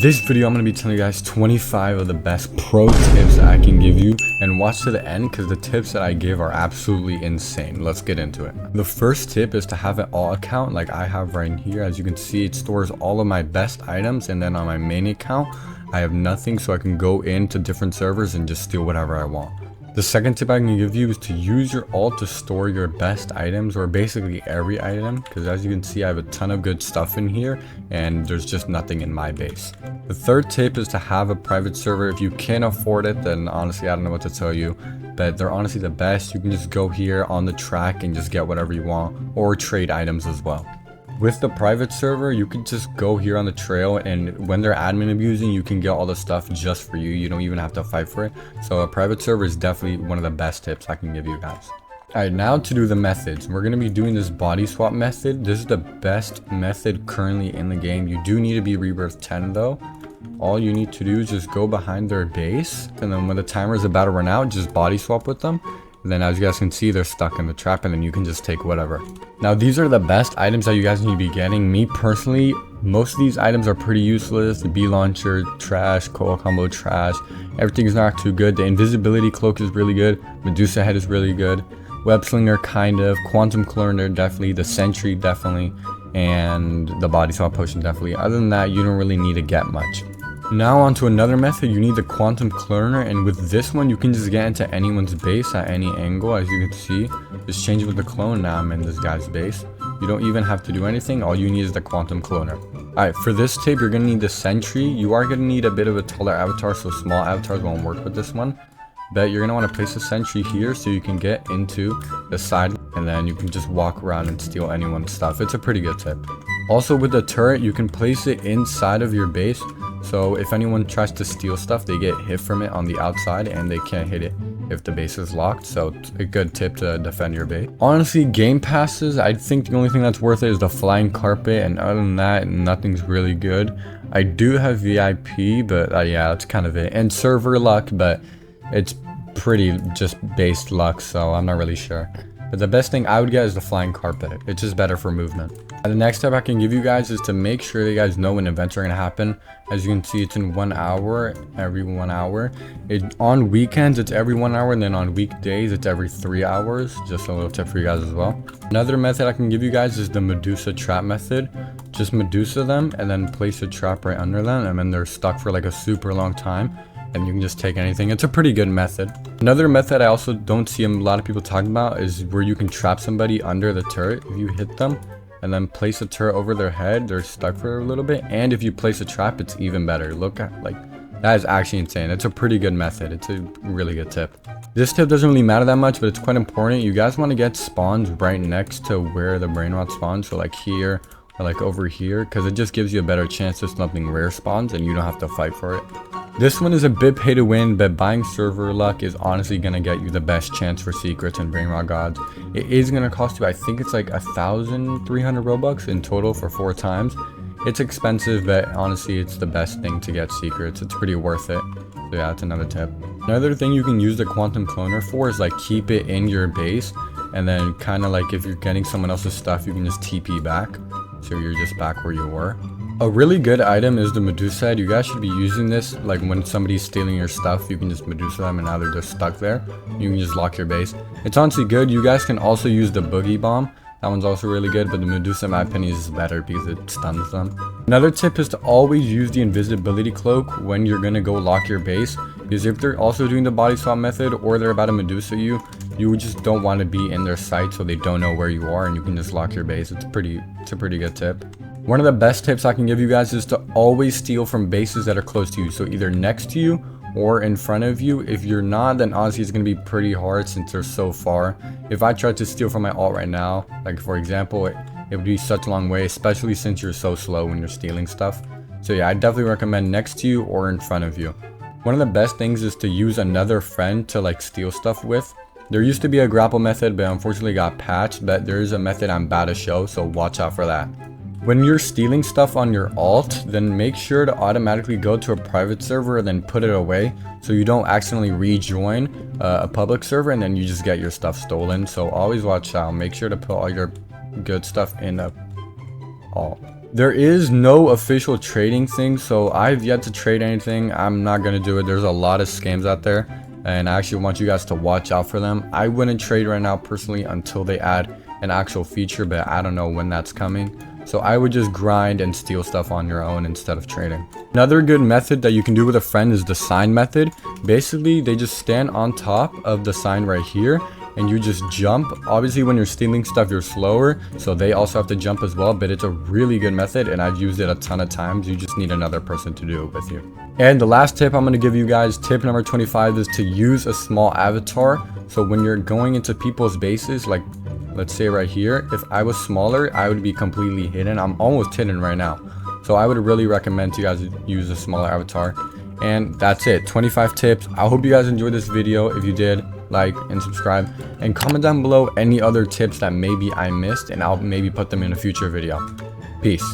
this video, I'm going to be telling you guys 25 of the best pro tips I can give you, and watch to the end because the tips that I give are absolutely insane. Let's get into it. The first tip is to have an alt account like I have right here. As you can see, it stores all of my best items, and then on my main account, I have nothing, so I can go into different servers and just steal whatever I want. The second tip I can give you is to use your alt to store your best items, or basically every item, because as you can see, I have a ton of good stuff in here and there's just nothing in my base. The third tip is to have a private server. If you can't afford it, then honestly I don't know what to tell you, but they're honestly the best. You can just go here on the track and just get whatever you want, or trade items as well. With the private server, you can just go here on the trail, and when they're admin abusing, you can get all the stuff just for you. You don't even have to fight for it. So a private server is definitely one of the best tips I can give you guys. Alright, now to do the methods. We're going to be doing this body swap method. This is the best method currently in the game. You do need to be rebirth 10 though. All you need to do is just go behind their base, and then when the timer is about to run out, just body swap with them. And then as you guys can see, they're stuck in the trap, and then you can just take whatever. Now these are the best items that you guys need to be getting. Me personally, most of these items are pretty useless. The bee launcher, trash. Coil combo, trash. Everything is not too good. The invisibility cloak is really good. Medusa head is really good. Web slinger, kind of. Quantum cloner, definitely. The sentry, definitely. And the body swap potion, definitely. Other than that, you don't really need to get much. Now on to another method. You need the quantum cloner, and with this one you can just get into anyone's base at any angle. As you can see, just change it with the clone. Now I'm in this guy's base. You don't even have to do anything. All you need is the quantum cloner. Alright, for this tip you're gonna need the sentry. You are gonna need a bit of a taller avatar, so small avatars won't work with this one, but you're gonna want to place a sentry here so you can get into the side, and then you can just walk around and steal anyone's stuff. It's a pretty good tip. Also with the turret, you can place it inside of your base, so if anyone tries to steal stuff, they get hit from it on the outside and they can't hit it if the base is locked. So it's a good tip to defend your base. Honestly, game passes, I think the only thing that's worth it is the flying carpet, and other than that, nothing's really good. I do have VIP, but yeah, that's kind of it. And server luck, but it's pretty just based luck, so I'm not really sure. But the best thing I would get is the flying carpet. It's just better for movement. And the next step I can give you guys is to make sure that you guys know when events are going to happen. As you can see, it's in 1 hour, every 1 hour. On weekends, it's every 1 hour, and then on weekdays, it's every 3 hours. Just a little tip for you guys as well. Another method I can give you guys is the Medusa trap method. Just Medusa them, and then place a trap right under them, and then they're stuck for like a super long time, and you can just take anything. It's a pretty good method. Another method I also don't see a lot of people talking about is where you can trap somebody under the turret. If you hit them and then place a turret over their head, they're stuck for a little bit, and if you place a trap, it's even better. Look at, like, that is actually insane. It's a pretty good method. It's a really good tip. This tip doesn't really matter that much, but it's quite important. You guys want to get spawns right next to where the Brainrot spawns, so like here or like over here, because it just gives you a better chance if something rare spawns and you don't have to fight for it. This one is a bit pay to win, but buying server luck is honestly going to get you the best chance for secrets and Brainrot gods. It is going to cost you, I think it's like 1,300 Robux in total for 4 times. It's expensive, but honestly it's the best thing to get secrets. It's pretty worth it. So yeah, that's another tip. Another thing you can use the quantum cloner for is like keep it in your base, and then kind of like if you're getting someone else's stuff, you can just TP back, so you're just back where you were. A really good item is the Medusa head. You guys should be using this like when somebody's stealing your stuff. You can just Medusa them, and now they're just stuck there. You can just lock your base. It's honestly good. You guys can also use the boogie bomb. That one's also really good, but the Medusa, in my opinion, is better because it stuns them. Another tip is to always use the invisibility cloak when you're gonna go lock your base, because if they're also doing the body swap method or they're about to Medusa you, you just don't want to be in their sight so they don't know where you are, and you can just lock your base. It's a pretty good tip. One of the best tips I can give you guys is to always steal from bases that are close to you, so either next to you or in front of you. If you're not, then honestly it's going to be pretty hard since they're so far. If I tried to steal from my alt right now, like for example, it would be such a long way, especially since you're so slow when you're stealing stuff. So yeah, I definitely recommend next to you or in front of you. One of the best things is to use another friend to like steal stuff with. There used to be a grapple method, but unfortunately got patched, but there is a method I'm about to show, so watch out for that. When you're stealing stuff on your alt, then make sure to automatically go to a private server and then put it away, so you don't accidentally rejoin a public server and then you just get your stuff stolen. So always watch out. Make sure to put all your good stuff in a alt. There is no official trading thing, so I've yet to trade anything. I'm not gonna do it. There's a lot of scams out there, and I actually want you guys to watch out for them. I wouldn't trade right now personally until they add an actual feature, but I don't know when that's coming. So I would just grind and steal stuff on your own instead of trading. Another good method that you can do with a friend is the sign method. Basically, they just stand on top of the sign right here and you just jump. Obviously, when you're stealing stuff, you're slower, so they also have to jump as well, but it's a really good method and I've used it a ton of times. You just need another person to do it with you. And the last tip I'm going to give you guys, tip number 25, is to use a small avatar. So when you're going into people's bases, like let's say right here, if I was smaller, I would be completely hidden. I'm almost hidden right now. So I would really recommend you guys use a smaller avatar. And that's it, 25 tips. I hope you guys enjoyed this video. If you did, like and subscribe, and comment down below any other tips that maybe I missed, and I'll maybe put them in a future video. Peace.